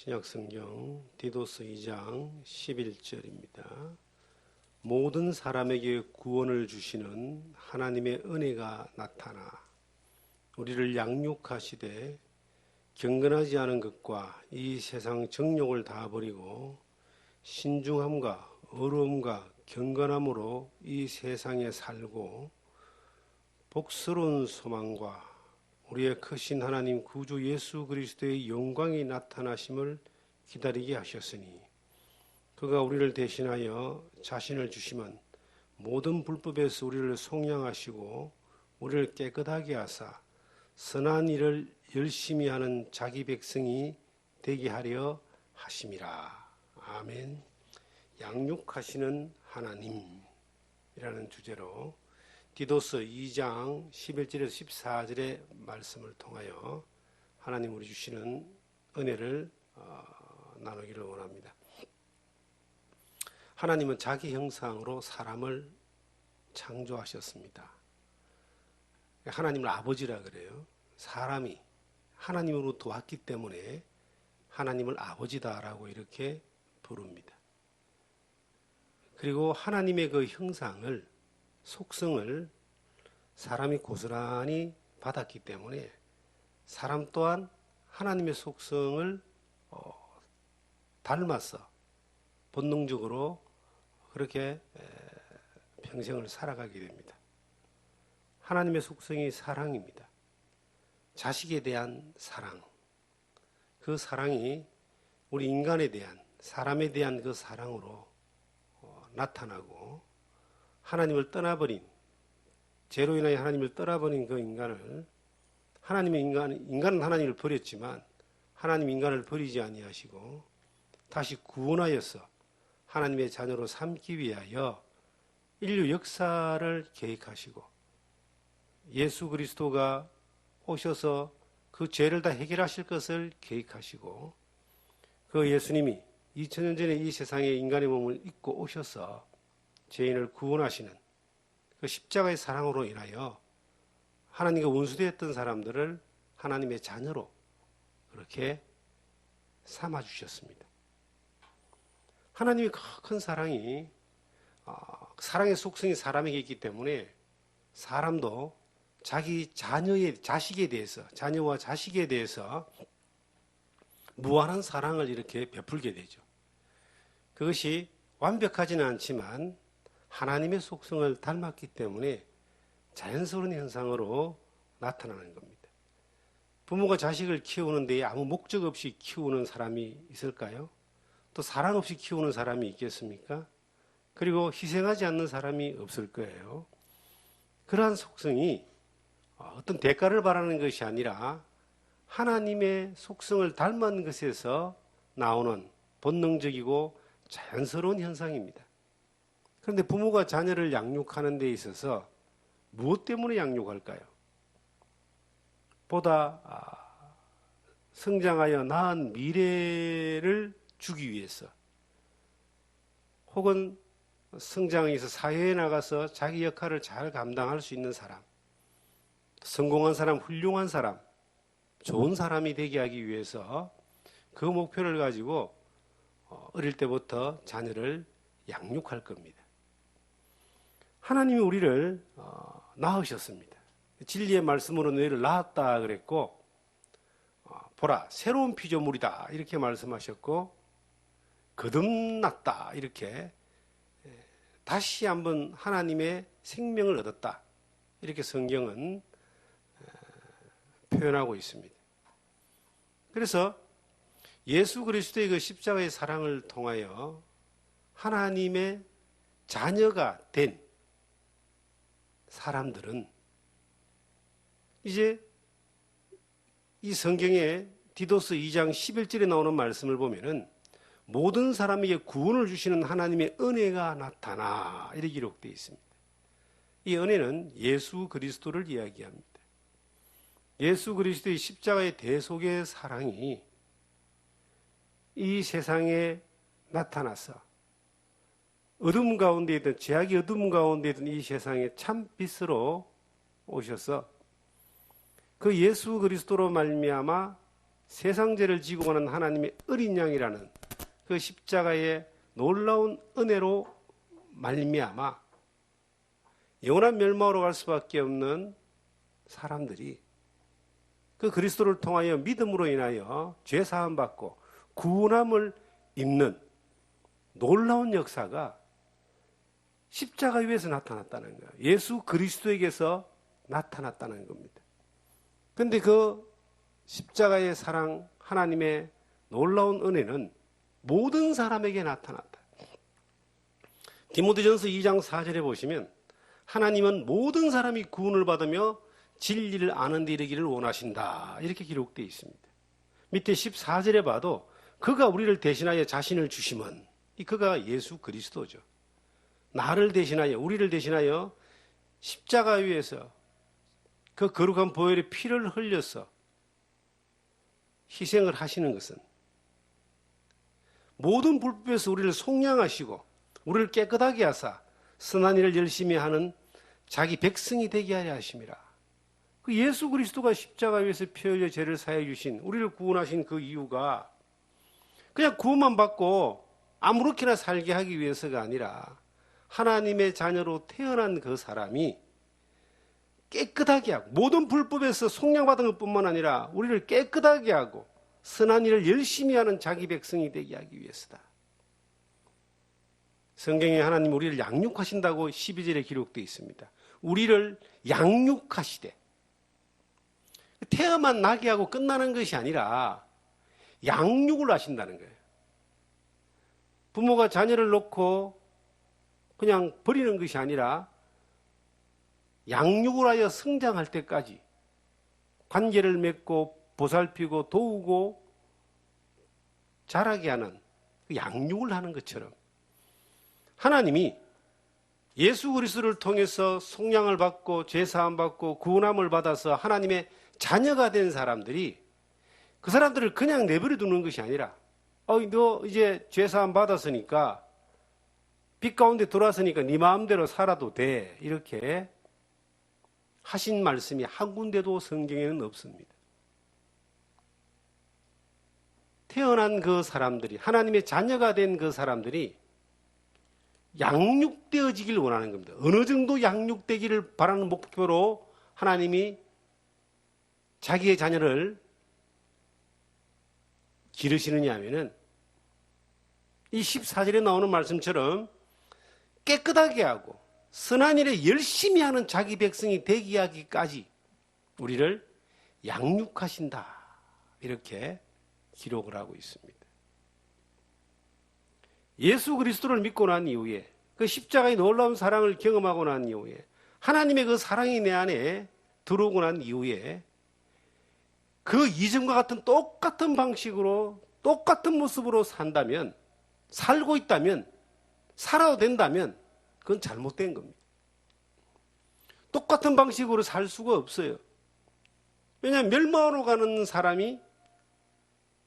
신약성경 디도스 2장 11절입니다. 모든 사람에게 구원을 주시는 하나님의 은혜가 나타나 우리를 양육하시되 경건하지 않은 것과 이 세상 정욕을 다 버리고 신중함과 어려움과 경건함으로 이 세상에 살고 복스러운 소망과 우리의 크신 하나님 구주 예수 그리스도의 영광이 나타나심을 기다리게 하셨으니 그가 우리를 대신하여 자신을 주시면 모든 불법에서 우리를 속량하시고 우리를 깨끗하게 하사 선한 일을 열심히 하는 자기 백성이 되게 하려 하심이라. 아멘. 양육하시는 하나님이라는 주제로 디도스 2장 11절에서 14절의 말씀을 통하여 하나님 우리 주시는 은혜를 나누기를 원합니다. 하나님은 자기 형상으로 사람을 창조하셨습니다. 하나님을 아버지라 그래요. 사람이 하나님으로부터 왔기 때문에 하나님을 아버지다라고 이렇게 부릅니다. 그리고 하나님의 그 형상을 속성을 사람이 고스란히 받았기 때문에 사람 또한 하나님의 속성을 닮아서 본능적으로 그렇게 평생을 살아가게 됩니다. 하나님의 속성이 사랑입니다. 자식에 대한 사랑, 그 사랑이 우리 인간에 대한, 사람에 대한 그 사랑으로 나타나고 하나님을 떠나버린, 죄로 인하여 하나님을 떠나버린 그 인간을 인간은 하나님을 버렸지만 하나님 인간을 버리지 아니하시고 다시 구원하여서 하나님의 자녀로 삼기 위하여 인류 역사를 계획하시고 예수 그리스도가 오셔서 그 죄를 다 해결하실 것을 계획하시고 그 예수님이 2000년 전에 이 세상에 인간의 몸을 입고 오셔서 죄인을 구원하시는 그 십자가의 사랑으로 인하여 하나님과 원수되었던 사람들을 하나님의 자녀로 그렇게 삼아주셨습니다. 하나님의 큰 사랑이 사랑의 속성이 사람에게 있기 때문에 사람도 자기 자식에 대해서 자녀와 자식에 대해서 무한한 사랑을 이렇게 베풀게 되죠. 그것이 완벽하지는 않지만 하나님의 속성을 닮았기 때문에 자연스러운 현상으로 나타나는 겁니다. 부모가 자식을 키우는데 아무 목적 없이 키우는 사람이 있을까요? 또 사랑 없이 키우는 사람이 있겠습니까? 그리고 희생하지 않는 사람이 없을 거예요. 그러한 속성이 어떤 대가를 바라는 것이 아니라 하나님의 속성을 닮은 것에서 나오는 본능적이고 자연스러운 현상입니다. 그런데 부모가 자녀를 양육하는 데 있어서 무엇 때문에 양육할까요? 보다 성장하여 나은 미래를 주기 위해서 혹은 성장해서 사회에 나가서 자기 역할을 잘 감당할 수 있는 사람, 성공한 사람, 훌륭한 사람, 좋은 사람이 되게 하기 위해서 그 목표를 가지고 어릴 때부터 자녀를 양육할 겁니다. 하나님이 우리를 낳으셨습니다. 진리의 말씀으로 너희를 낳았다 그랬고 보라 새로운 피조물이다 이렇게 말씀하셨고 거듭났다 이렇게 다시 한번 하나님의 생명을 얻었다 이렇게 성경은 표현하고 있습니다. 그래서 예수 그리스도의 그 십자가의 사랑을 통하여 하나님의 자녀가 된 사람들은 이제 이 성경의 디도스 2장 11절에 나오는 말씀을 보면은 모든 사람에게 구원을 주시는 하나님의 은혜가 나타나 이렇게 기록되어 있습니다. 이 은혜는 예수 그리스도를 이야기합니다. 예수 그리스도의 십자가의 대속의 사랑이 이 세상에 나타나서 어둠 가운데 있던 죄악의 어둠 가운데 있던 이 세상에 참빛으로 오셔서 그 예수 그리스도로 말미암아 세상 죄를 지고 가는 하나님의 어린 양이라는 그 십자가의 놀라운 은혜로 말미암아 영원한 멸망으로 갈 수밖에 없는 사람들이 그 그리스도를 통하여 믿음으로 인하여 죄 사함 받고 구원함을 입는 놀라운 역사가 십자가 위에서 나타났다는 거예요. 예수 그리스도에게서 나타났다는 겁니다. 그런데 그 십자가의 사랑, 하나님의 놀라운 은혜는 모든 사람에게 나타났다. 디모데전서 2장 4절에 보시면 하나님은 모든 사람이 구원을 받으며 진리를 아는 데 이르기를 원하신다. 이렇게 기록되어 있습니다. 밑에 14절에 봐도 그가 우리를 대신하여 자신을 주심은, 이 그가 예수 그리스도죠. 나를 대신하여, 우리를 대신하여 십자가 위에서 그 거룩한 보혈의 피를 흘려서 희생을 하시는 것은 모든 불법에서 우리를 속량하시고 우리를 깨끗하게 하사 선한 일을 열심히 하는 자기 백성이 되게 하려 하심이라. 그 예수 그리스도가 십자가 위에서 피 흘려 죄를 사해 주신, 우리를 구원하신 그 이유가 그냥 구원만 받고 아무렇게나 살게 하기 위해서가 아니라 하나님의 자녀로 태어난 그 사람이 깨끗하게 하고 모든 불법에서 속량받은 것뿐만 아니라 우리를 깨끗하게 하고 선한 일을 열심히 하는 자기 백성이 되게 하기 위해서다. 성경에 하나님 우리를 양육하신다고 12절에 기록되어 있습니다. 우리를 양육하시되, 태어만 나게 하고 끝나는 것이 아니라 양육을 하신다는 거예요. 부모가 자녀를 놓고 그냥 버리는 것이 아니라 양육을 하여 성장할 때까지 관계를 맺고 보살피고 도우고 자라게 하는 그 양육을 하는 것처럼 하나님이 예수 그리스도를 통해서 속량을 받고 죄사함 받고 구원함을 받아서 하나님의 자녀가 된 사람들이 그 사람들을 그냥 내버려 두는 것이 아니라 너 이제 죄사함 받았으니까 빛 가운데 들어왔으니까 네 마음대로 살아도 돼, 이렇게 하신 말씀이 한 군데도 성경에는 없습니다. 태어난 그 사람들이, 하나님의 자녀가 된 그 사람들이 양육되어지길 원하는 겁니다. 어느 정도 양육되기를 바라는 목표로 하나님이 자기의 자녀를 기르시느냐 하면은 이 14절에 나오는 말씀처럼 깨끗하게 하고 선한 일에 열심히 하는 자기 백성이 되게 하기까지 우리를 양육하신다, 이렇게 기록을 하고 있습니다. 예수 그리스도를 믿고 난 이후에, 그 십자가의 놀라운 사랑을 경험하고 난 이후에, 하나님의 그 사랑이 내 안에 들어오고 난 이후에 그 이전과 같은 똑같은 방식으로 똑같은 모습으로 산다면, 살고 있다면, 살아도 된다면 그건 잘못된 겁니다. 똑같은 방식으로 살 수가 없어요. 왜냐하면 멸망으로 가는 사람이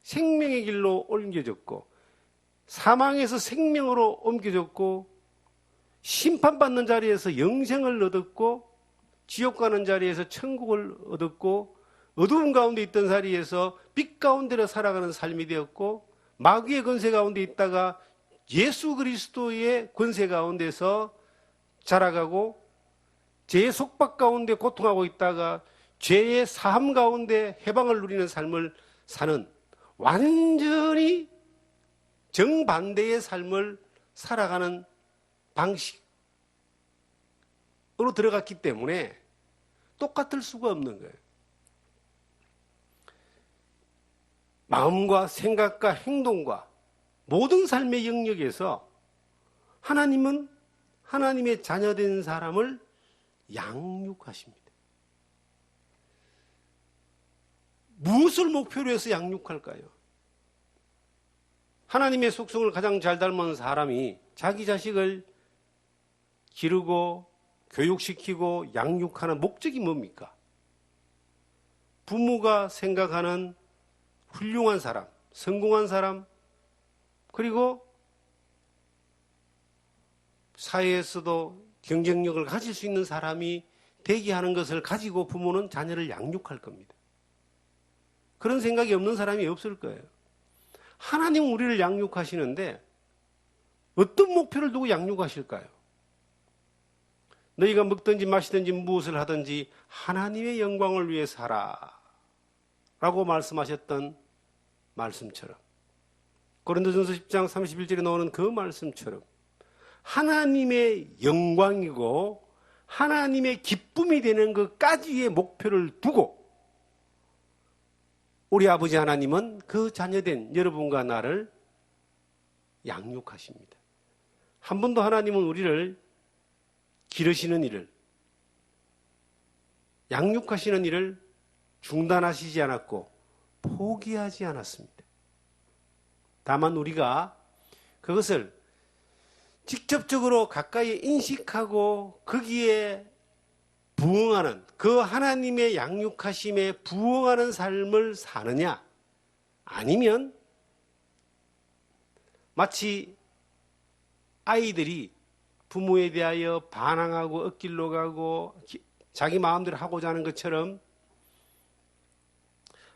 생명의 길로 옮겨졌고 사망에서 생명으로 옮겨졌고 심판받는 자리에서 영생을 얻었고 지옥 가는 자리에서 천국을 얻었고 어두운 가운데 있던 자리에서 빛 가운데로 살아가는 삶이 되었고 마귀의 권세 가운데 있다가 예수 그리스도의 권세 가운데서 자라가고 죄의 속박 가운데 고통하고 있다가 죄의 사함 가운데 해방을 누리는 삶을 사는 완전히 정반대의 삶을 살아가는 방식으로 들어갔기 때문에 똑같을 수가 없는 거예요. 마음과 생각과 행동과 모든 삶의 영역에서 하나님은 하나님의 자녀된 사람을 양육하십니다. 무엇을 목표로 해서 양육할까요? 하나님의 속성을 가장 잘 닮은 사람이 자기 자식을 기르고 교육시키고 양육하는 목적이 뭡니까? 부모가 생각하는 훌륭한 사람, 성공한 사람, 그리고 사회에서도 경쟁력을 가질 수 있는 사람이 되게 하는 것을 가지고 부모는 자녀를 양육할 겁니다. 그런 생각이 없는 사람이 없을 거예요. 하나님은 우리를 양육하시는데 어떤 목표를 두고 양육하실까요? 너희가 먹든지 마시든지 무엇을 하든지 하나님의 영광을 위해 살아 라고 말씀하셨던 말씀처럼, 고린도전서 10장 31절에 나오는 그 말씀처럼 하나님의 영광이고 하나님의 기쁨이 되는 것까지의 목표를 두고 우리 아버지 하나님은 그 자녀된 여러분과 나를 양육하십니다. 한 번도 하나님은 우리를 기르시는 일을, 양육하시는 일을 중단하시지 않았고 포기하지 않았습니다. 다만 우리가 그것을 직접적으로 가까이 인식하고 거기에 부응하는, 그 하나님의 양육하심에 부응하는 삶을 사느냐, 아니면 마치 아이들이 부모에 대하여 반항하고 엇길로 가고 자기 마음대로 하고자 하는 것처럼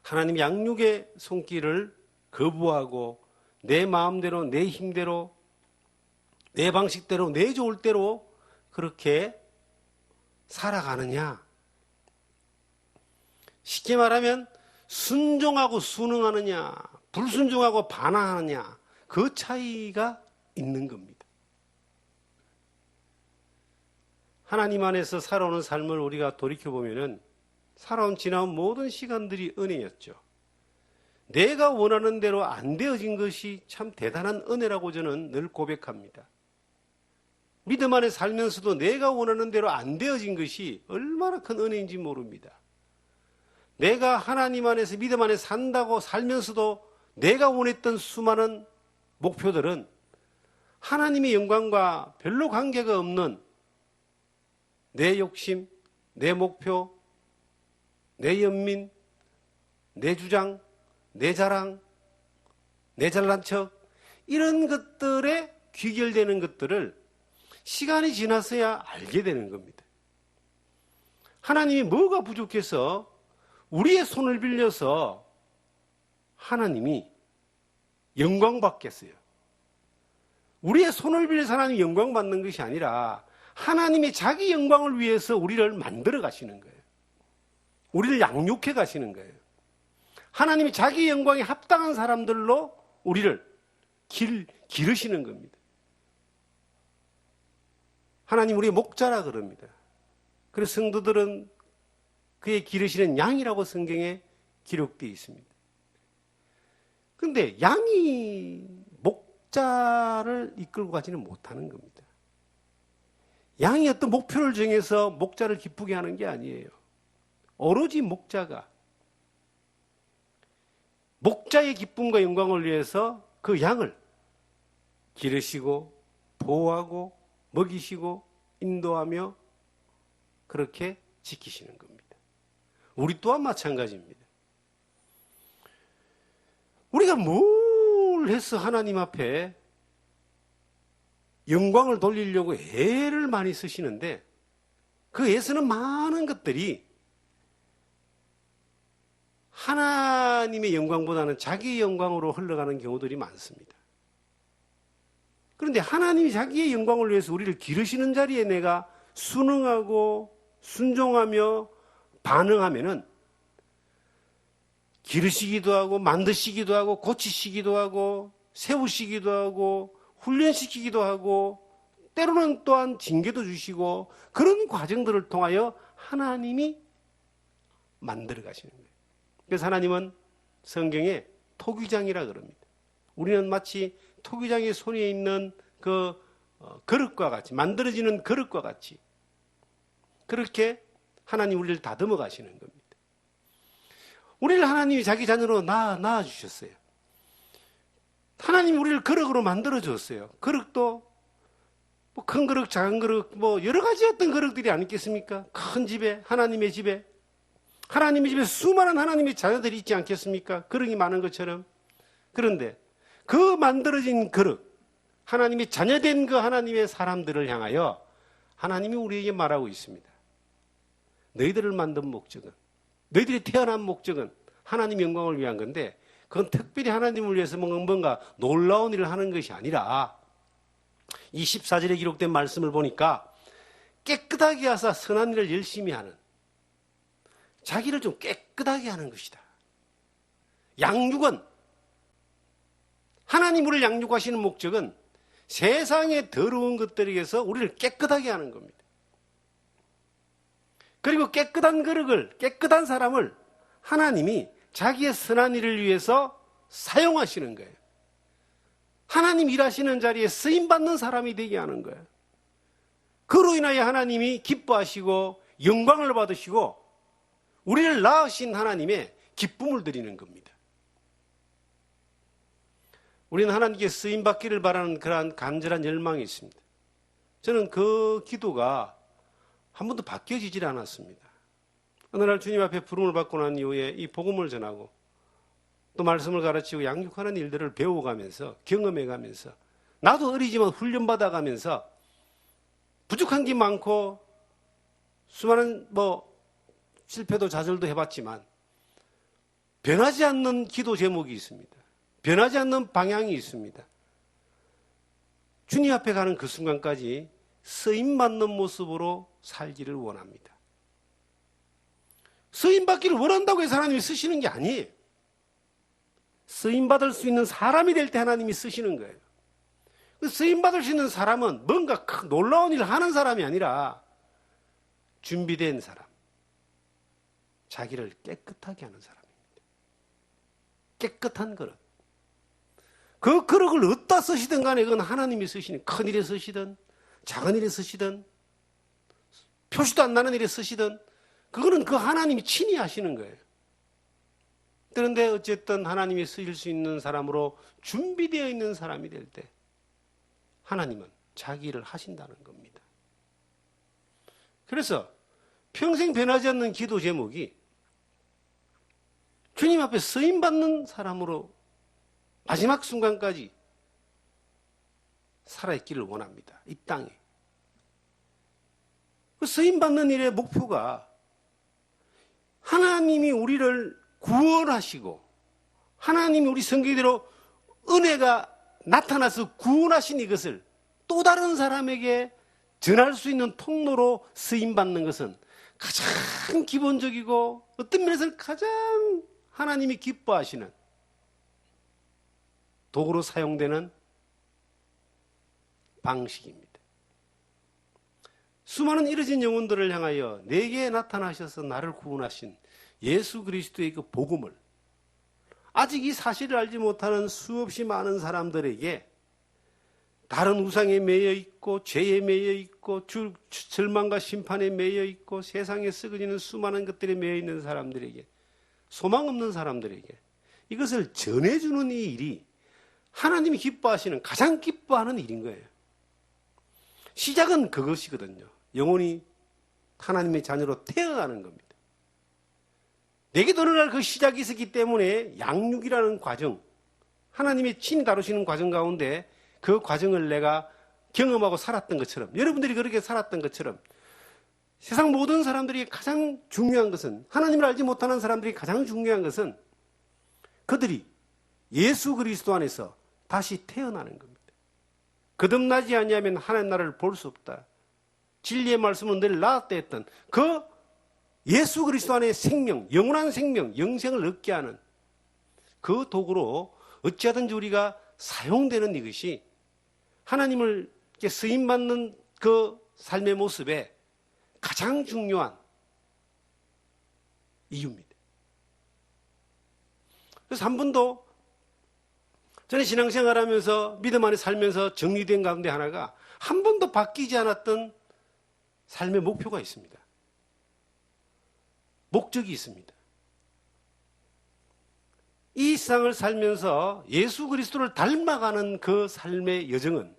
하나님 양육의 손길을 거부하고 내 마음대로, 내 힘대로, 내 방식대로, 내 좋을 대로 그렇게 살아가느냐. 쉽게 말하면 순종하고 순응하느냐, 불순종하고 반항하느냐, 그 차이가 있는 겁니다. 하나님 안에서 살아오는 삶을 우리가 돌이켜보면 살아온 지나온 모든 시간들이 은혜였죠. 내가 원하는 대로 안 되어진 것이 참 대단한 은혜라고 저는 늘 고백합니다. 믿음 안에 살면서도 내가 원하는 대로 안 되어진 것이 얼마나 큰 은혜인지 모릅니다. 내가 하나님 안에서 믿음 안에 산다고 살면서도 내가 원했던 수많은 목표들은 하나님의 영광과 별로 관계가 없는 내 욕심, 내 목표, 내 연민, 내 주장, 내 자랑, 내 잘난 척, 이런 것들에 귀결되는 것들을 시간이 지나서야 알게 되는 겁니다. 하나님이 뭐가 부족해서 우리의 손을 빌려서 하나님이 영광 받겠어요? 우리의 손을 빌려서 하나님이 영광 받는 것이 아니라 하나님이 자기 영광을 위해서 우리를 만들어 가시는 거예요. 우리를 양육해 가시는 거예요. 하나님이 자기 영광에 합당한 사람들로 우리를 기르시는 겁니다. 하나님 우리의 목자라 그럽니다. 그래서 성도들은 그의 기르시는 양이라고 성경에 기록되어 있습니다. 그런데 양이 목자를 이끌고 가지는 못하는 겁니다. 양이 어떤 목표를 정해서 목자를 기쁘게 하는 게 아니에요. 오로지 목자가 목자의 기쁨과 영광을 위해서 그 양을 기르시고 보호하고 먹이시고 인도하며 그렇게 지키시는 겁니다. 우리 또한 마찬가지입니다. 우리가 뭘 해서 하나님 앞에 영광을 돌리려고 애를 많이 쓰시는데 그 애쓰는 많은 것들이 하나님의 영광보다는 자기의 영광으로 흘러가는 경우들이 많습니다. 그런데 하나님이 자기의 영광을 위해서 우리를 기르시는 자리에 내가 순응하고 순종하며 반응하면은 기르시기도 하고 만드시기도 하고 고치시기도 하고 세우시기도 하고 훈련시키기도 하고 때로는 또한 징계도 주시고 그런 과정들을 통하여 하나님이 만들어 가시는 거예요. 그래서 하나님은 성경에 토기장이라 그럽니다. 우리는 마치 토기장의 손에 있는 그 그릇과 같이, 만들어지는 그릇과 같이 그렇게 하나님 우리를 다듬어 가시는 겁니다. 우리를 하나님이 자기 자녀로 낳아주셨어요. 하나님이 우리를 그릇으로 만들어 줬어요. 그릇도 뭐 큰 그릇, 작은 그릇, 뭐 여러 가지 어떤 그릇들이 아니겠습니까? 큰 집에, 하나님의 집에, 하나님의 집에 수많은 하나님의 자녀들이 있지 않겠습니까? 그릇이 많은 것처럼. 그런데 그 만들어진 그릇, 하나님의 자녀된 그 하나님의 사람들을 향하여 하나님이 우리에게 말하고 있습니다. 너희들을 만든 목적은, 너희들이 태어난 목적은 하나님 영광을 위한 건데 그건 특별히 하나님을 위해서 뭔가 놀라운 일을 하는 것이 아니라 이 14절에 기록된 말씀을 보니까 깨끗하게 하사 선한 일을 열심히 하는, 자기를 좀 깨끗하게 하는 것이다. 양육은, 하나님 우리를 양육하시는 목적은 세상의 더러운 것들에게서 우리를 깨끗하게 하는 겁니다. 그리고 깨끗한 그릇을, 깨끗한 사람을 하나님이 자기의 선한 일을 위해서 사용하시는 거예요. 하나님 일하시는 자리에 쓰임받는 사람이 되게 하는 거예요. 그로 인하여 하나님이 기뻐하시고 영광을 받으시고 우리를 낳으신 하나님의 기쁨을 드리는 겁니다. 우리는 하나님께 쓰임받기를 바라는 그러한 간절한 열망이 있습니다. 저는 그 기도가 한 번도 바뀌어지질 않았습니다. 어느 날 주님 앞에 부름을 받고 난 이후에 이 복음을 전하고 또 말씀을 가르치고 양육하는 일들을 배워가면서 경험해가면서 나도 어리지만 훈련받아가면서 부족한 게 많고 수많은 실패도 좌절도 해봤지만 변하지 않는 기도 제목이 있습니다. 변하지 않는 방향이 있습니다. 주님 앞에 가는 그 순간까지 쓰임받는 모습으로 살기를 원합니다. 쓰임받기를 원한다고 해서 하나님이 쓰시는 게 아니에요. 쓰임받을 수 있는 사람이 될 때 하나님이 쓰시는 거예요. 쓰임받을 수 있는 사람은 뭔가 놀라운 일을 하는 사람이 아니라 준비된 사람, 자기를 깨끗하게 하는 사람입니다. 깨끗한 그릇. 그 그릇을 어디다 쓰시든 간에 그건 하나님이 쓰시는, 큰 일에 쓰시든 작은 일에 쓰시든 표시도 안 나는 일에 쓰시든 그거는 그 하나님이 친히 하시는 거예요. 그런데 어쨌든 하나님이 쓰실 수 있는 사람으로 준비되어 있는 사람이 될 때 하나님은 자기 일을 하신다는 겁니다. 그래서 평생 변하지 않는 기도 제목이 주님 앞에 쓰임받는 사람으로 마지막 순간까지 살아있기를 원합니다. 이 땅에. 그 쓰임받는 일의 목표가 하나님이 우리를 구원하시고 하나님이 우리 성경대로 은혜가 나타나서 구원하신 이것을 또 다른 사람에게 전할 수 있는 통로로 쓰임받는 것은 가장 기본적이고 어떤 면에서는 가장 하나님이 기뻐하시는 도구로 사용되는 방식입니다. 수많은 잃어진 영혼들을 향하여 내게 나타나셔서 나를 구원하신 예수 그리스도의 그 복음을 아직 이 사실을 알지 못하는 수없이 많은 사람들에게 다른 우상에 매여 있고 죄에 매여 있고 절망과 심판에 매여 있고 세상에 썩어지는 수많은 것들에 매여 있는 사람들에게, 소망 없는 사람들에게 이것을 전해주는 이 일이 하나님이 기뻐하시는, 가장 기뻐하는 일인 거예요. 시작은 그것이거든요. 영혼이 하나님의 자녀로 태어나는 겁니다. 내게도 어느 날 그 시작이 있었기 때문에 양육이라는 과정, 하나님의 친히 다루시는 과정 가운데 그 과정을 내가 경험하고 살았던 것처럼, 여러분들이 그렇게 살았던 것처럼 세상 모든 사람들이 가장 중요한 것은, 하나님을 알지 못하는 사람들이 가장 중요한 것은 그들이 예수 그리스도 안에서 다시 태어나는 겁니다. 거듭나지 아니하면 하나님 나라를 볼 수 없다. 진리의 말씀은 늘 나았다 했던 그 예수 그리스도 안에 생명, 영원한 생명, 영생을 얻게 하는 그 도구로 어찌하든지 우리가 사용되는 이것이 하나님을 쓰임받는 그 삶의 모습에 가장 중요한 이유입니다. 그래서 한 번도 저는 신앙생활하면서 믿음 안에 살면서 정리된 가운데 하나가 한 번도 바뀌지 않았던 삶의 목표가 있습니다. 목적이 있습니다. 이 세상을 살면서 예수 그리스도를 닮아가는 그 삶의 여정은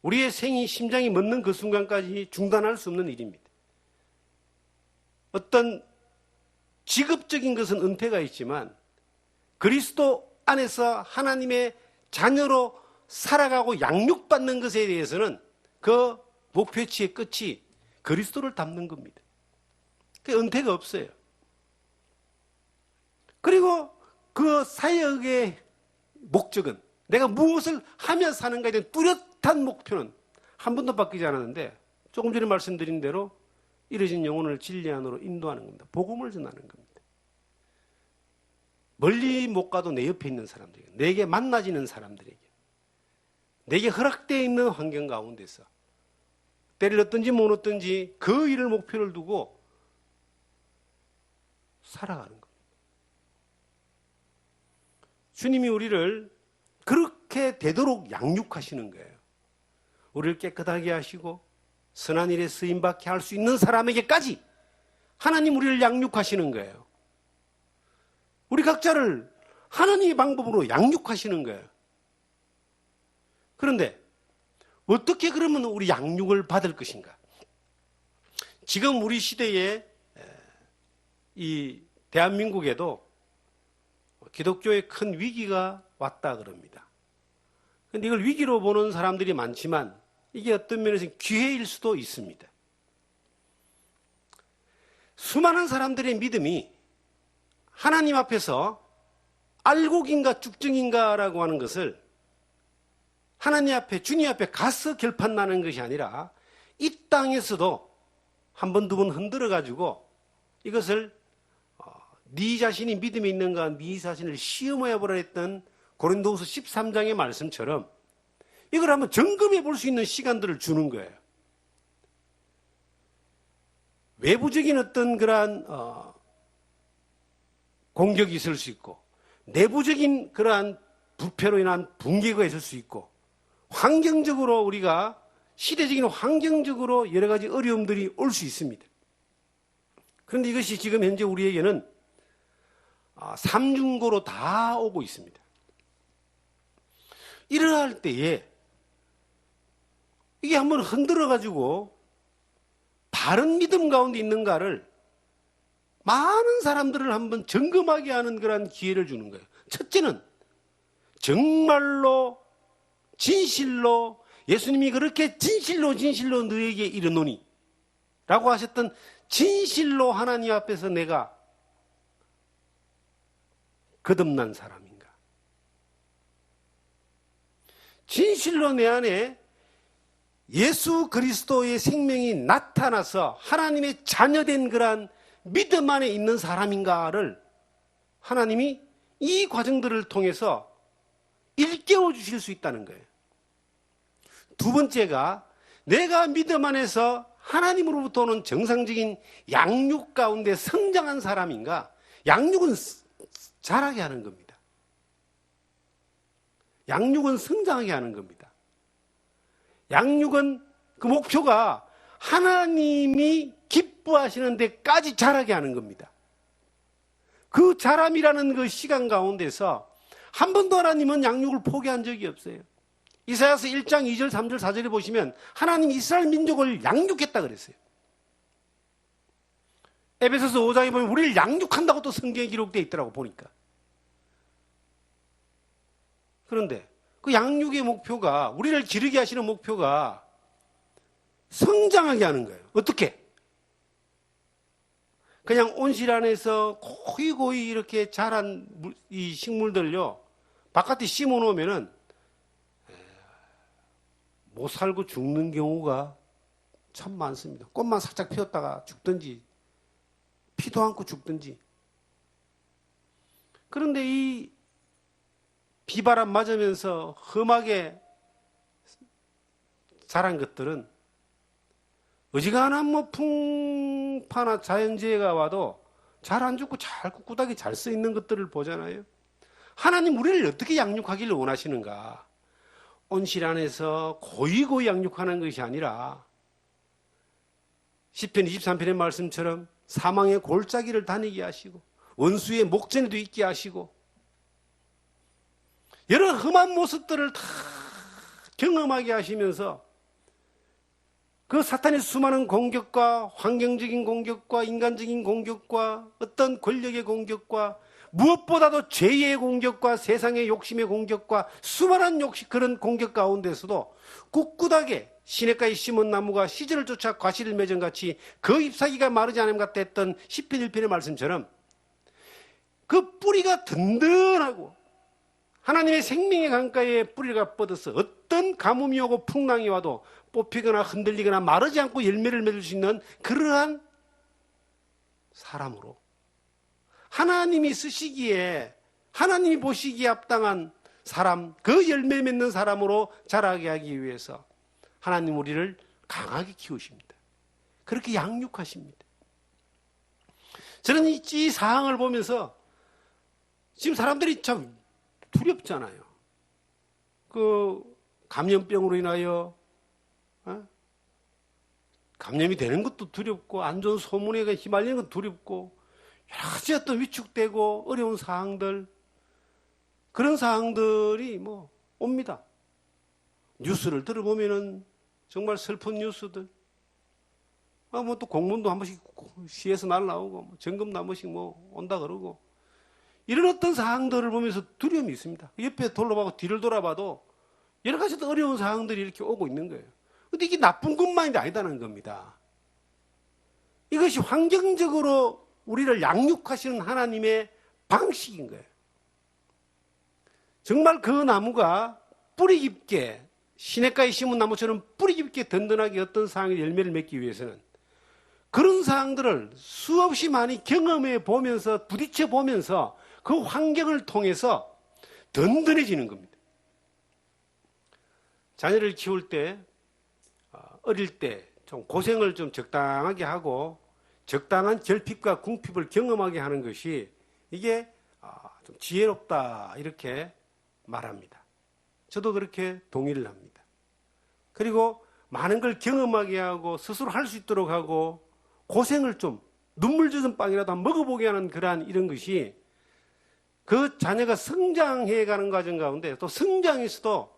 우리의 생이, 심장이 멎는 그 순간까지 중단할 수 없는 일입니다. 어떤 직업적인 것은 은폐가 있지만 그리스도 안에서 하나님의 자녀로 살아가고 양육받는 것에 대해서는 그 목표치의 끝이 그리스도를 닮는 겁니다. 그 은퇴가 없어요. 그리고 그 사역의 목적은 내가 무엇을 하며 사는가에 대한 뚜렷한 목표는 한 번도 바뀌지 않았는데 조금 전에 말씀드린 대로 이뤄진 영혼을 진리 안으로 인도하는 겁니다. 복음을 전하는 겁니다. 멀리 못 가도 내 옆에 있는 사람들에게, 내게 만나지는 사람들에게, 내게 허락되어 있는 환경 가운데서 때를 얻든지 못 얻든지 그 일을 목표를 두고 살아가는 겁니다. 주님이 우리를 그렇게 되도록 양육하시는 거예요. 우리를 깨끗하게 하시고 선한 일에 쓰임받게 할 수 있는 사람에게까지 하나님 우리를 양육하시는 거예요. 우리 각자를 하나님의 방법으로 양육하시는 거예요. 그런데 어떻게 그러면 우리 양육을 받을 것인가? 지금 우리 시대에 이 대한민국에도 기독교의 큰 위기가 왔다 그럽니다. 그런데 이걸 위기로 보는 사람들이 많지만 이게 어떤 면에서 기회일 수도 있습니다. 수많은 사람들의 믿음이 하나님 앞에서 알곡인가 쭉정인가라고 하는 것을 하나님 앞에, 주님 앞에 가서 결판나는 것이 아니라 이 땅에서도 한 번, 두 번 흔들어가지고 이것을 네 자신이 믿음이 있는가, 네 자신을 시험해 보라 했던 고린도후서 13장의 말씀처럼 이걸 한번 점검해 볼 수 있는 시간들을 주는 거예요. 외부적인 어떤 그러한 공격이 있을 수 있고 내부적인 그러한 부패로 인한 붕괴가 있을 수 있고 환경적으로 우리가 시대적인 환경적으로 여러 가지 어려움들이 올 수 있습니다. 그런데 이것이 지금 현재 우리에게는 삼중고로 다 오고 있습니다. 이러할 때에 이게 한번 흔들어가지고 바른 믿음 가운데 있는가를 많은 사람들을 한번 점검하게 하는 그런 기회를 주는 거예요. 첫째는 정말로 진실로 예수님이 그렇게 진실로 너에게 이르노니 라고 하셨던 진실로 하나님 앞에서 내가 거듭난 사람인가? 진실로 내 안에 예수 그리스도의 생명이 나타나서 하나님의 자녀된 그러한 믿음 안에 있는 사람인가를 하나님이 이 과정들을 통해서 일깨워 주실 수 있다는 거예요. 두 번째가 내가 믿음 안에서 하나님으로부터 오는 정상적인 양육 가운데 성장한 사람인가? 양육은 자라게 하는 겁니다. 양육은 성장하게 하는 겁니다. 양육은 그 목표가 하나님이 기뻐하시는 데까지 자라게 하는 겁니다. 그 자람이라는 그 시간 가운데서 한 번도 하나님은 양육을 포기한 적이 없어요. 이사야서 1장 2절, 3절, 4절에 보시면 하나님 이스라엘 민족을 양육했다 그랬어요. 에베소서 5장에 보면 우리를 양육한다고 또 성경에 기록되어 있더라고 보니까. 그런데 그 양육의 목표가, 우리를 기르게 하시는 목표가 성장하게 하는 거예요. 어떻게? 그냥 온실 안에서 고이고이 이렇게 자란 이 식물들요, 바깥에 심어 놓으면은 못 살고 죽는 경우가 참 많습니다. 꽃만 살짝 피었다가 죽든지, 피도 않고 죽든지. 그런데 이 비바람 맞으면서 험하게 자란 것들은 어지간한 뭐 풍파나 자연재해가 와도 잘 안 죽고 잘 꿋꿋하게 잘 써 있는 것들을 보잖아요. 하나님 우리를 어떻게 양육하기를 원하시는가? 온실 안에서 고이고이 양육하는 것이 아니라 시편 23편의 말씀처럼 사망의 골짜기를 다니게 하시고 원수의 목전에도 있게 하시고 여러 험한 모습들을 다 경험하게 하시면서 그 사탄의 수많은 공격과 환경적인 공격과 인간적인 공격과 어떤 권력의 공격과 무엇보다도 죄의 공격과 세상의 욕심의 공격과 수많은 그런 공격 가운데서도 꿋꿋하게 시냇가에 심은 나무가 시절을 쫓아 과실을 맺은 같이 그 잎사귀가 마르지 않음 같다 했던 시편 1편의 말씀처럼 그 뿌리가 든든하고 하나님의 생명의 강가에 뿌리가 뻗어서 어떤 가뭄이 오고 풍랑이 와도 뽑히거나 흔들리거나 마르지 않고 열매를 맺을 수 있는 그러한 사람으로 하나님이 쓰시기에 하나님이 보시기에 합당한 사람, 그 열매 맺는 사람으로 자라게 하기 위해서 하나님 우리를 강하게 키우십니다. 그렇게 양육하십니다. 저는 이 사항을 보면서 지금 사람들이 참 두렵잖아요. 그 감염병으로 인하여 감염이 되는 것도 두렵고 안 좋은 소문에 휘말리는 것도 두렵고 여러 가지 어떤 위축되고 어려운 사항들, 그런 사항들이 뭐 옵니다. 뉴스를 들어보면은 정말 슬픈 뉴스들, 뭐 또 공문도 한 번씩 시에서 날라오고 뭐 점검도 한 번씩 뭐 온다 그러고 이런 어떤 사항들을 보면서 두려움이 있습니다. 옆에 돌아보고 뒤를 돌아봐도 여러 가지 어려운 사항들이 이렇게 오고 있는 거예요. 근데 이게 나쁜 것만이 아니다는 겁니다. 이것이 환경적으로 우리를 양육하시는 하나님의 방식인 거예요. 정말 그 나무가 뿌리 깊게 시냇가에 심은 나무처럼 뿌리 깊게 든든하게 어떤 상황의 열매를 맺기 위해서는 그런 사항들을 수없이 많이 경험해 보면서 부딪혀 보면서 그 환경을 통해서 든든해지는 겁니다. 자녀를 키울 때 어릴 때 좀 고생을 좀 적당하게 하고 적당한 결핍과 궁핍을 경험하게 하는 것이 이게 좀 지혜롭다 이렇게 말합니다. 저도 그렇게 동의를 합니다. 그리고 많은 걸 경험하게 하고 스스로 할 수 있도록 하고 고생을 좀 눈물 젖은 빵이라도 한번 먹어보게 하는 그러한 이런 것이 그 자녀가 성장해가는 과정 가운데 또 성장에서도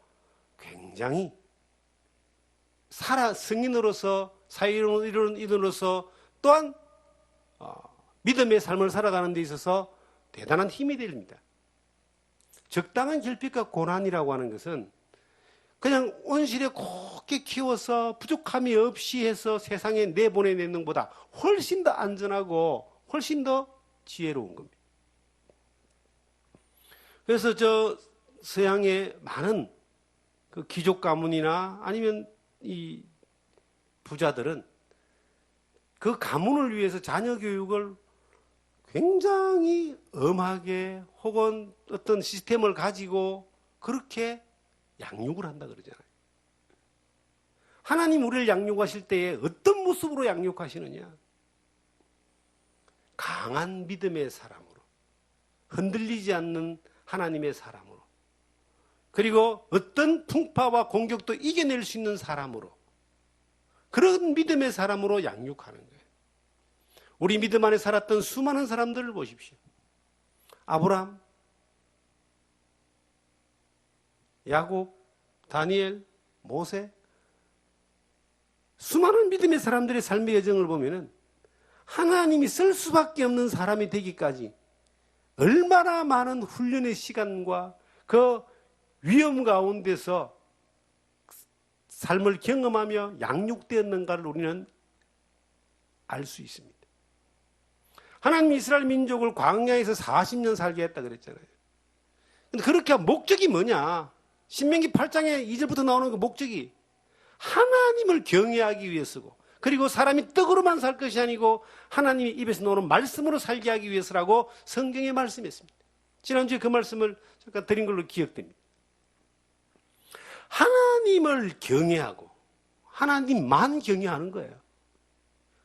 굉장히 성인으로서 사회인으로서 또한 믿음의 삶을 살아가는 데 있어서 대단한 힘이 됩니다. 적당한 결핍과 고난이라고 하는 것은 그냥 온실에 곱게 키워서 부족함이 없이 해서 세상에 내보내는 것보다 훨씬 더 안전하고 훨씬 더 지혜로운 겁니다. 그래서 저 서양의 많은 그 귀족 가문이나 아니면 이 부자들은 그 가문을 위해서 자녀 교육을 굉장히 엄하게 혹은 어떤 시스템을 가지고 그렇게 양육을 한다 그러잖아요. 하나님 우리를 양육하실 때에 어떤 모습으로 양육하시느냐? 강한 믿음의 사람으로, 흔들리지 않는 하나님의 사람으로, 그리고 어떤 풍파와 공격도 이겨낼 수 있는 사람으로, 그런 믿음의 사람으로 양육하는 거예요. 우리 믿음 안에 살았던 수많은 사람들을 보십시오. 아브라함, 야곱, 다니엘, 모세, 수많은 믿음의 사람들의 삶의 여정을 보면은 하나님이 쓸 수밖에 없는 사람이 되기까지 얼마나 많은 훈련의 시간과 그 위험 가운데서 삶을 경험하며 양육되었는가를 우리는 알 수 있습니다. 하나님 이스라엘 민족을 광야에서 40년 살게 했다 그랬잖아요. 근데 그렇게 한 목적이 뭐냐? 신명기 8장에 2절부터 나오는 그 목적이 하나님을 경외하기 위해서고, 그리고 사람이 떡으로만 살 것이 아니고 하나님의 입에서 나오는 말씀으로 살게 하기 위해서라고 성경에 말씀했습니다. 지난주에 그 말씀을 잠깐 드린 걸로 기억됩니다. 하나님을 경외하고 하나님만 경외하는 거예요.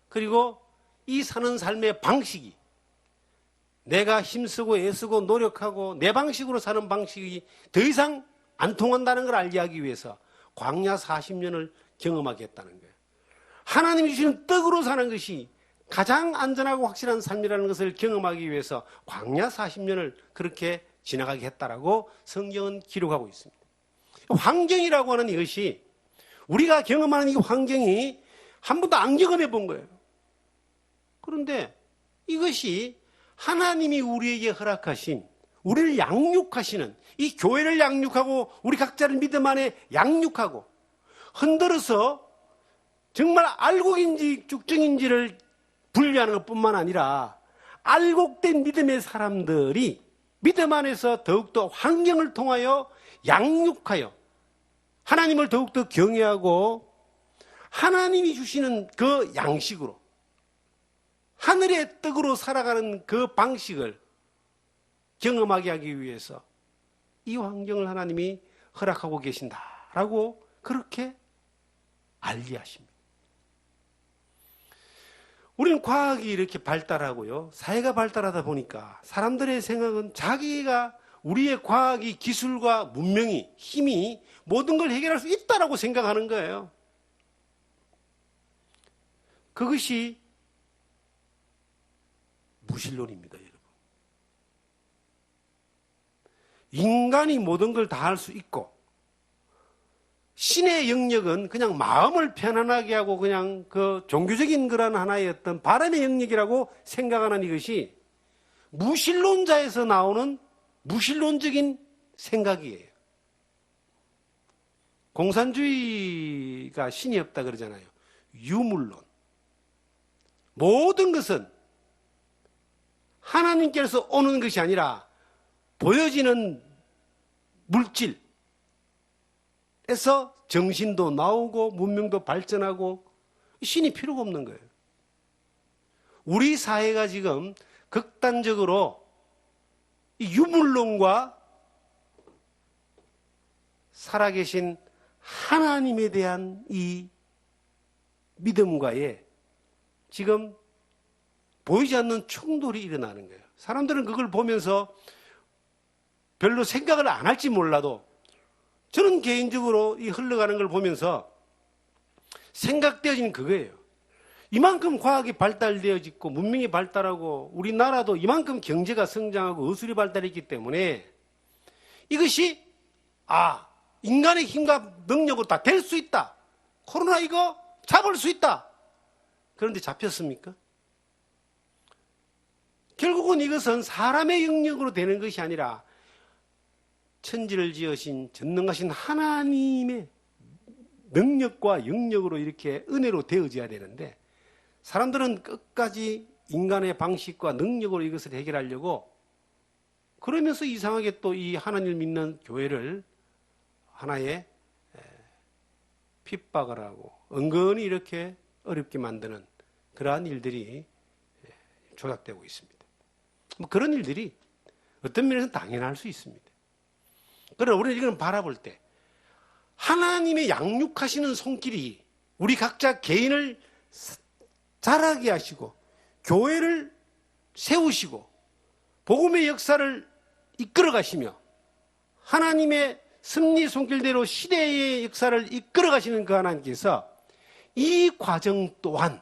그리고 이 사는 삶의 방식이 내가 힘쓰고 애쓰고 노력하고 내 방식으로 사는 방식이 더 이상 안 통한다는 걸 알게 하기 위해서 광야 40년을 경험하게 했다는 거예요. 하나님이 주시는 떡으로 사는 것이 가장 안전하고 확실한 삶이라는 것을 경험하기 위해서 광야 40년을 그렇게 지나가게 했다라고 성경은 기록하고 있습니다. 환경이라고 하는 이것이 우리가 경험하는 이 환경이 한 번도 안 경험해 본 거예요. 그런데 이것이 하나님이 우리에게 허락하신, 우리를 양육하시는, 이 교회를 양육하고 우리 각자를 믿음 안에 양육하고 흔들어서 정말 알곡인지 쭉정인지를 분리하는 것뿐만 아니라 알곡된 믿음의 사람들이 믿음 안에서 더욱더 환경을 통하여 양육하여 하나님을 더욱더 경외하고 하나님이 주시는 그 양식으로 하늘의 떡으로 살아가는 그 방식을 경험하게 하기 위해서 이 환경을 하나님이 허락하고 계신다라고 그렇게 알리하십니다. 우리는 과학이 이렇게 발달하고요, 사회가 발달하다 보니까 사람들의 생각은 자기가 우리의 과학이, 기술과 문명이, 힘이 모든 걸 해결할 수 있다라고 생각하는 거예요. 그것이 무신론입니다, 여러분. 인간이 모든 걸 다 할 수 있고 신의 영역은 그냥 마음을 편안하게 하고 그냥 그 종교적인 그런 하나의 어떤 바람의 영역이라고 생각하는 이것이 무신론자에서 나오는 무신론적인 생각이에요. 공산주의가 신이 없다 그러잖아요. 유물론. 모든 것은 하나님께서 오는 것이 아니라 보여지는 물질에서 정신도 나오고 문명도 발전하고 신이 필요가 없는 거예요. 우리 사회가 지금 극단적으로 이 유물론과 살아계신 하나님에 대한 이 믿음과의 지금 보이지 않는 충돌이 일어나는 거예요. 사람들은 그걸 보면서 별로 생각을 안 할지 몰라도 저는 개인적으로 이 흘러가는 걸 보면서 생각되어진 그거예요. 이만큼 과학이 발달되어지고 문명이 발달하고 우리나라도 이만큼 경제가 성장하고 의술이 발달했기 때문에 이것이 인간의 힘과 능력으로 다 될 수 있다. 코로나 이거 잡을 수 있다. 그런데 잡혔습니까? 결국은 이것은 사람의 영역으로 되는 것이 아니라 천지를 지으신 전능하신 하나님의 능력과 영역으로 이렇게 은혜로 되어져야 되는데 사람들은 끝까지 인간의 방식과 능력으로 이것을 해결하려고 그러면서 이상하게 또 이 하나님을 믿는 교회를 하나의 핍박을 하고 은근히 이렇게 어렵게 만드는 그러한 일들이 조작되고 있습니다. 그런 일들이 어떤 면에서는 당연할 수 있습니다. 그러나 우리는 이걸 바라볼 때 하나님의 양육하시는 손길이 우리 각자 개인을 자라게 하시고 교회를 세우시고 복음의 역사를 이끌어 가시며 하나님의 섭리 손길대로 시대의 역사를 이끌어 가시는 그 하나님께서 이 과정 또한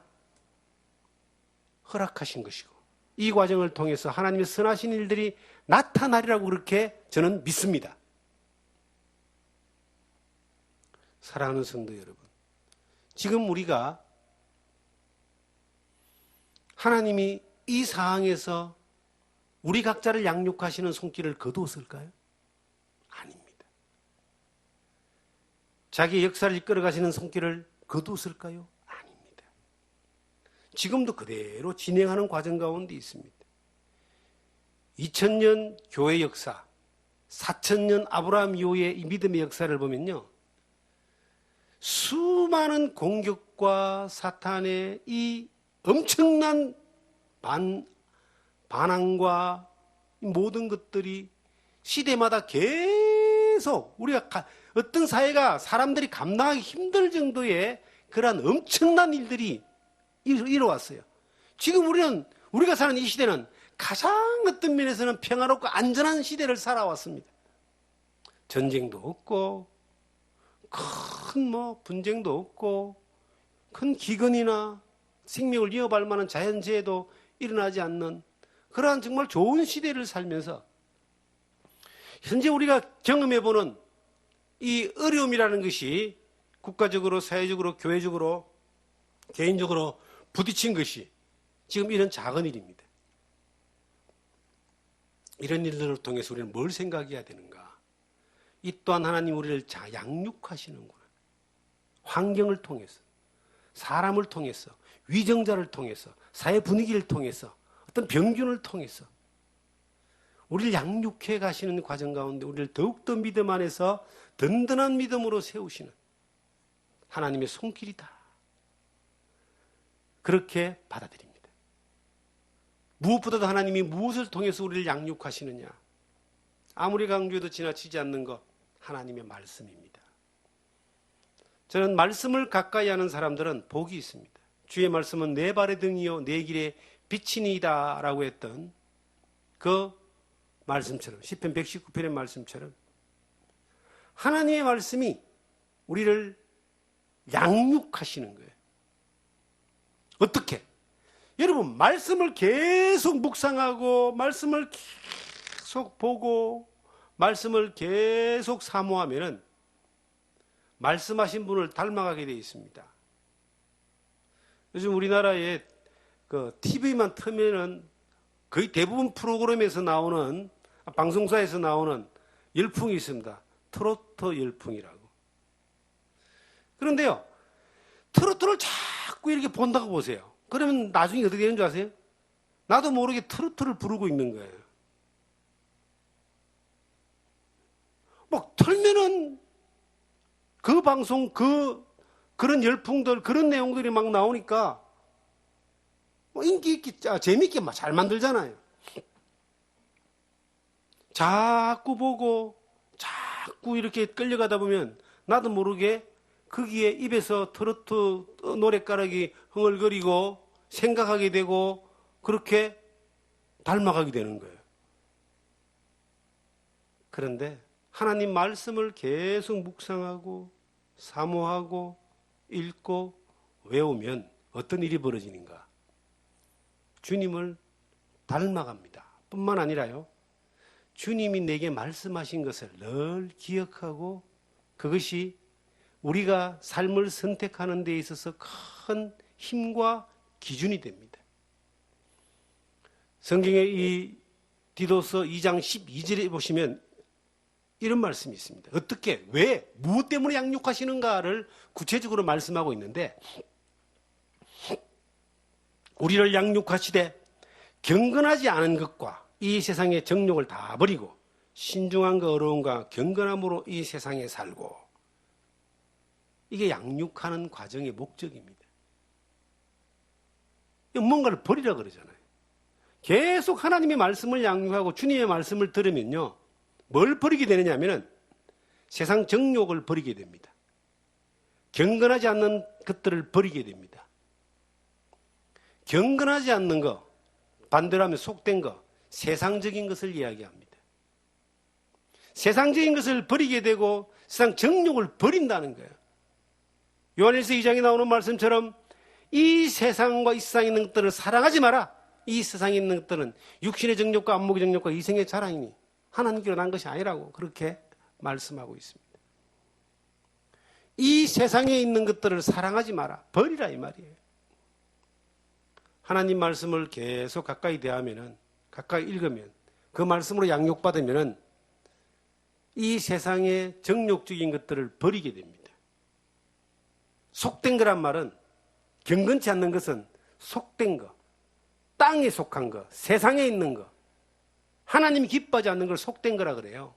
허락하신 것이고 이 과정을 통해서 하나님의 선하신 일들이 나타나리라고 그렇게 저는 믿습니다. 사랑하는 성도 여러분, 지금 우리가 하나님이 이 상황에서 우리 각자를 양육하시는 손길을 거두었을까요? 아닙니다. 자기의 역사를 이끌어가시는 손길을 거두었을까요? 아닙니다. 지금도 그대로 진행하는 과정 가운데 있습니다. 2000년 교회 역사, 4000년 아브라함 이후의 이 믿음의 역사를 보면요, 수많은 공격과 사탄의 이 엄청난 반항과 모든 것들이 시대마다 계속 우리가 어떤 사회가 사람들이 감당하기 힘들 정도의 그러한 엄청난 일들이 이뤄왔어요. 지금 우리가 사는 이 시대는 가장 어떤 면에서는 평화롭고 안전한 시대를 살아왔습니다. 전쟁도 없고 큰 분쟁도 없고 큰 기근이나 생명을 위협할 만한 자연재해도 일어나지 않는 그러한 정말 좋은 시대를 살면서 현재 우리가 경험해보는 이 어려움이라는 것이 국가적으로, 사회적으로, 교회적으로, 개인적으로 부딪힌 것이 지금 이런 작은 일입니다. 이런 일들을 통해서 우리는 뭘 생각해야 되는가? 이 또한 하나님 우리를 양육하시는구나. 환경을 통해서, 사람을 통해서, 위정자를 통해서, 사회 분위기를 통해서 어떤 병균을 통해서 우리를 양육해 가시는 과정 가운데 우리를 더욱더 믿음 안에서 든든한 믿음으로 세우시는 하나님의 손길이다. 그렇게 받아들입니다. 무엇보다도 하나님이 무엇을 통해서 우리를 양육하시느냐? 아무리 강조해도 지나치지 않는 것, 하나님의 말씀입니다. 저는 말씀을 가까이 하는 사람들은 복이 있습니다. 주의 말씀은 내 발의 등이요 내 길의 빛이니이다 라고 했던 그 말씀처럼, 시편 119편의 말씀처럼 하나님의 말씀이 우리를 양육하시는 거예요. 어떻게? 여러분, 말씀을 계속 묵상하고 말씀을 계속 보고 말씀을 계속 사모하면은 말씀하신 분을 닮아가게 되어 있습니다. 요즘 우리나라에 그 TV만 틀면은 거의 대부분 프로그램에서 나오는, 방송사에서 나오는 열풍이 있습니다. 트로트 열풍이라고. 그런데요, 트로트를 자꾸 이렇게 본다고 보세요. 그러면 나중에 어떻게 되는 줄 아세요? 나도 모르게 트로트를 부르고 있는 거예요. 막 틀면은 그 방송, 그런 열풍들, 그런 내용들이 막 나오니까 인기 있게, 재밌게 막 잘 만들잖아요. 자꾸 보고, 자꾸 이렇게 끌려가다 보면 나도 모르게 거기에 입에서 트로트 노랫가락이 흥얼거리고 생각하게 되고 그렇게 닮아가게 되는 거예요. 그런데 하나님 말씀을 계속 묵상하고 사모하고 읽고 외우면 어떤 일이 벌어지는가? 주님을 닮아갑니다. 뿐만 아니라요, 주님이 내게 말씀하신 것을 늘 기억하고 그것이 우리가 삶을 선택하는 데 있어서 큰 힘과 기준이 됩니다. 성경의 이 디도서 2장 12절에 보시면 이런 말씀이 있습니다. 어떻게, 왜, 무엇 때문에 양육하시는가를 구체적으로 말씀하고 있는데, 우리를 양육하시되 경건하지 않은 것과 이 세상의 정욕을 다 버리고 신중함과 어려움과 경건함으로 이 세상에 살고, 이게 양육하는 과정의 목적입니다. 뭔가를 버리라 그러잖아요. 계속 하나님의 말씀을 양육하고 주님의 말씀을 들으면요, 뭘 버리게 되느냐 하면은 세상 정욕을 버리게 됩니다. 경건하지 않는 것들을 버리게 됩니다. 경건하지 않는 것, 반대로 하면 속된 것, 세상적인 것을 이야기합니다. 세상적인 것을 버리게 되고 세상 정욕을 버린다는 거예요. 요한일서 2장에 나오는 말씀처럼 이 세상과 이 세상에 있는 것들을 사랑하지 마라. 이 세상에 있는 것들은 육신의 정욕과 안목의 정욕과 이생의 자랑이니 하나님께로 난 것이 아니라고 그렇게 말씀하고 있습니다. 이 세상에 있는 것들을 사랑하지 마라. 버리라 이 말이에요. 하나님 말씀을 계속 가까이 대하면은, 가까이 읽으면, 그 말씀으로 양육받으면은 이 세상의 정욕적인 것들을 버리게 됩니다. 속된 거란 말은, 경건치 않는 것은 속된 거, 땅에 속한 거, 세상에 있는 거, 하나님이 기뻐하지 않는 걸 속된 거라 그래요.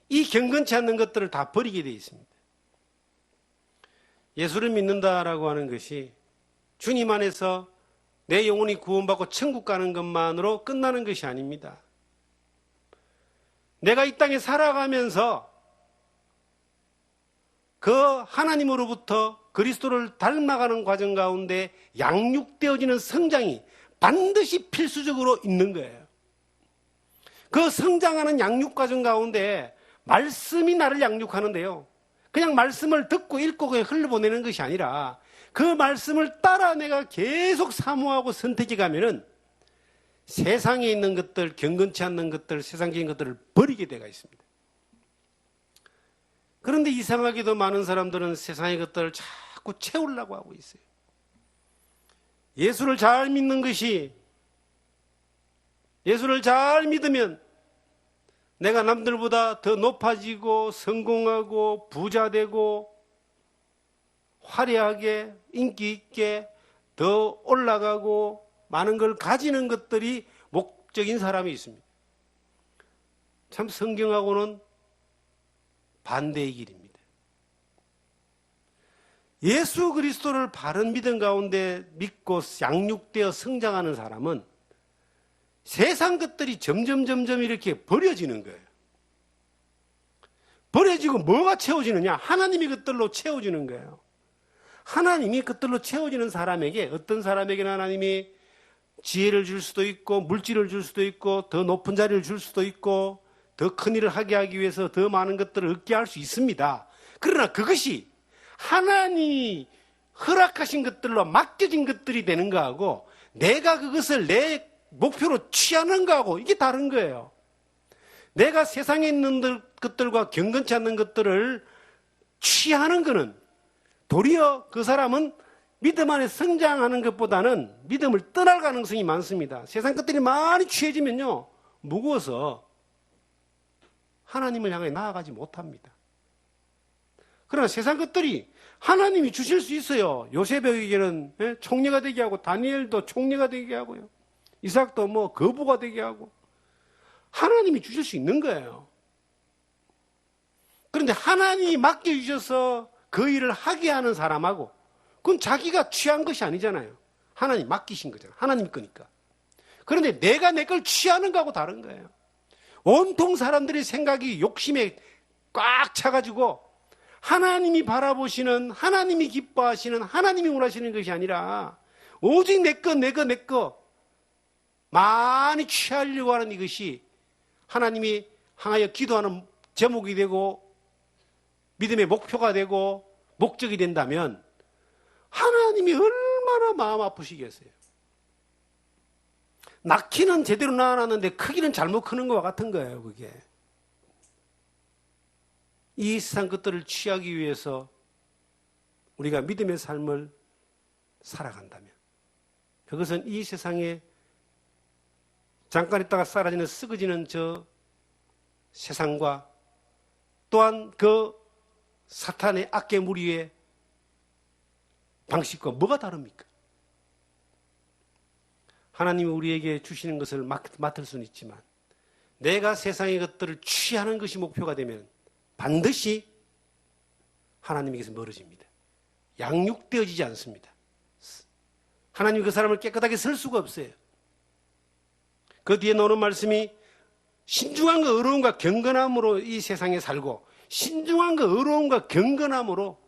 이 경건치 않는 것들을 다 버리게 되어 있습니다. 예수를 믿는다라고 하는 것이 주님 안에서 내 영혼이 구원받고 천국 가는 것만으로 끝나는 것이 아닙니다. 내가 이 땅에 살아가면서 그 하나님으로부터 그리스도를 닮아가는 과정 가운데 양육되어지는 성장이 반드시 필수적으로 있는 거예요. 그 성장하는 양육 과정 가운데 말씀이 나를 양육하는데요, 그냥 말씀을 듣고 읽고 그냥 흘러보내는 것이 아니라 그 말씀을 따라 내가 계속 사모하고 선택해 가면은 세상에 있는 것들, 경건치 않는 것들, 세상적인 것들을 버리게 되어 있습니다. 그런데 이상하게도 많은 사람들은 세상의 것들을 자꾸 채우려고 하고 있어요. 예수를 잘 믿는 것이, 예수를 잘 믿으면 내가 남들보다 더 높아지고 성공하고 부자되고 화려하게 인기 있게 더 올라가고 많은 걸 가지는 것들이 목적인 사람이 있습니다. 참 성경하고는 반대의 길입니다. 예수 그리스도를 바른 믿음 가운데 믿고 양육되어 성장하는 사람은 세상 것들이 점점 이렇게 버려지는 거예요. 버려지고 뭐가 채워지느냐? 하나님이 그것들로 채워지는 거예요. 하나님이 그것들로 채워지는 사람에게, 어떤 사람에게는 하나님이 지혜를 줄 수도 있고 물질을 줄 수도 있고 더 높은 자리를 줄 수도 있고 더 큰 일을 하게 하기 위해서 더 많은 것들을 얻게 할 수 있습니다. 그러나 그것이 하나님이 허락하신 것들로 맡겨진 것들이 되는 거하고 내가 그것을 내 목표로 취하는 거하고 이게 다른 거예요. 내가 세상에 있는 것들과 경건치 않는 것들을 취하는 것은 도리어 그 사람은 믿음 안에 성장하는 것보다는 믿음을 떠날 가능성이 많습니다. 세상 것들이 많이 취해지면요, 무거워서 하나님을 향해 나아가지 못합니다. 그러나 세상 것들이 하나님이 주실 수 있어요. 요셉에게는 총리가 되게 하고 다니엘도 총리가 되게 하고요. 이삭도 뭐 거부가 되게 하고 하나님이 주실 수 있는 거예요. 그런데 하나님이 맡겨주셔서 그 일을 하게 하는 사람하고 그건 자기가 취한 것이 아니잖아요. 하나님 맡기신 거잖아요. 하나님 거니까. 그런데 내가 내 걸 취하는 거하고 다른 거예요. 온통 사람들의 생각이 욕심에 꽉 차가지고 하나님이 바라보시는, 하나님이 기뻐하시는, 하나님이 원하시는 것이 아니라 오직 내 거 많이 취하려고 하는 이것이 하나님이 향하여 기도하는 제목이 되고 믿음의 목표가 되고 목적이 된다면 하나님이 얼마나 마음 아프시겠어요. 낳기는 제대로 낳아놨는데 크기는 잘못 크는 것과 같은 거예요. 그게 이 세상 것들을 취하기 위해서 우리가 믿음의 삶을 살아간다면 그것은 이 세상에 잠깐 있다가 사라지는 썩어지는 저 세상과 또한 그 사탄의 악의 무리의 방식과 뭐가 다릅니까? 하나님이 우리에게 주시는 것을 맡을 수는 있지만 내가 세상의 것들을 취하는 것이 목표가 되면 반드시 하나님에게서 멀어집니다. 양육되어지지 않습니다. 하나님이 그 사람을 깨끗하게 쓸 수가 없어요. 그 뒤에 나오는 말씀이 신중함과 의로움과 경건함으로 이 세상에 살고 신중함과 의로움과 경건함으로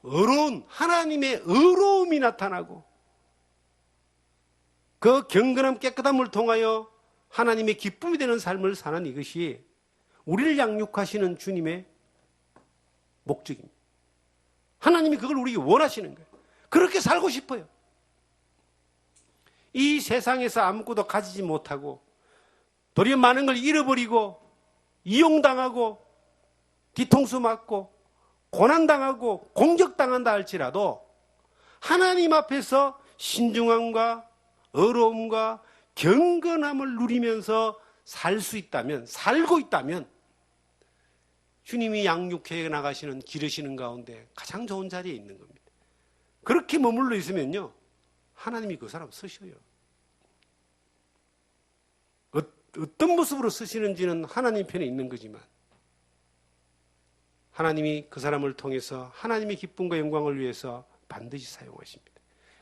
의로운 하나님의 의로움이 나타나고 그 경건함 깨끗함을 통하여 하나님의 기쁨이 되는 삶을 사는 이것이 우리를 양육하시는 주님의 목적입니다. 하나님이 그걸 우리에게 원하시는 거예요. 그렇게 살고 싶어요. 이 세상에서 아무것도 가지지 못하고 도리어 많은 걸 잃어버리고 이용당하고 뒤통수 맞고 고난당하고 공격당한다 할지라도 하나님 앞에서 신중함과 의로움과 경건함을 누리면서 살 수 있다면, 살고 있다면 주님이 양육해 나가시는, 기르시는 가운데 가장 좋은 자리에 있는 겁니다. 그렇게 머물러 있으면요, 하나님이 그 사람 쓰셔요. 어떤 모습으로 쓰시는지는 하나님 편에 있는 거지만 하나님이 그 사람을 통해서 하나님의 기쁨과 영광을 위해서 반드시 사용하십니다.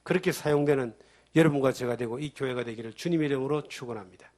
그렇게 사용되는 여러분과 제가 되고 이 교회가 되기를 주님의 이름으로 축원합니다.